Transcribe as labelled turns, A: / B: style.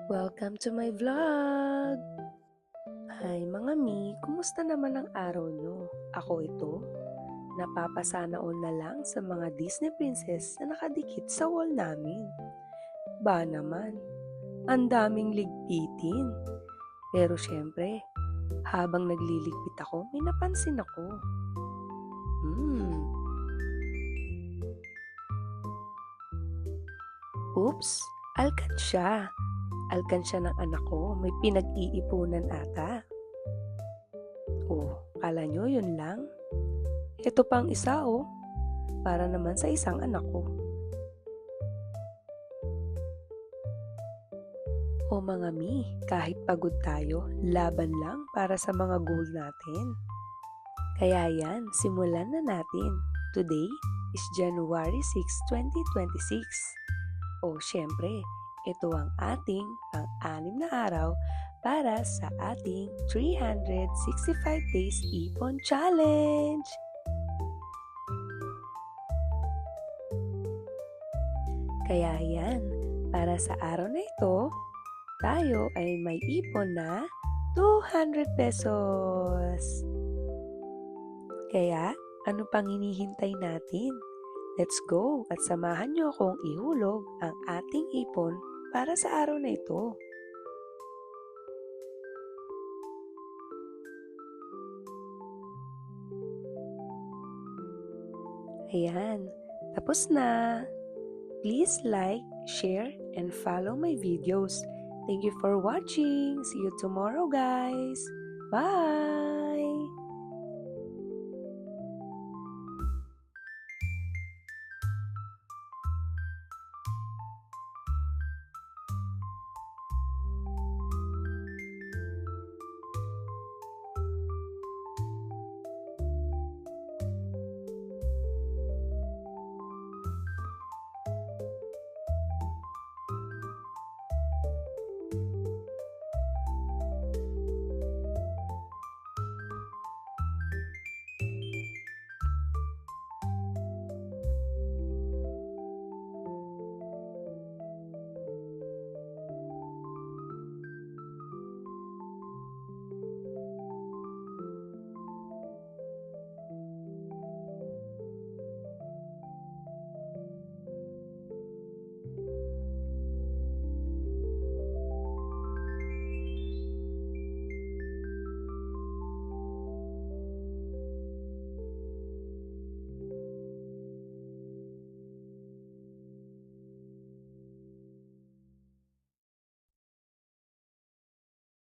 A: Welcome to my vlog! Hi mga mi, kumusta naman ang araw nyo? Ako ito, napapasana all na lang sa mga Disney princess na nakadikit sa wall namin. Ba naman, ang daming ligpitin. Pero syempre, habang nagliligpit ako, may napansin ako. Hmm, oops, alkansya. Alkansya ng anak ko, may pinag-iipunan ata. Oh, kala nyo yun lang? Ito pang isa oh, para naman sa isang anak ko. O mga mi, kahit pagod tayo, laban lang para sa mga goal natin. Kaya yan, simulan na natin. Today is January 6, 2026. O syempre, ito ang ating pang-anim na araw para sa ating 365 Days Ipon Challenge! Kaya yan, para sa araw na ito, tayo ay may ipon na 200 pesos. Kaya, ano pang hinihintay natin? Let's go at samahan niyo akong ihulog ang ating ipon para sa araw na ito. Ayan, tapos na. Please like, share, and follow my videos. Thank you for watching. See you tomorrow, guys. Bye!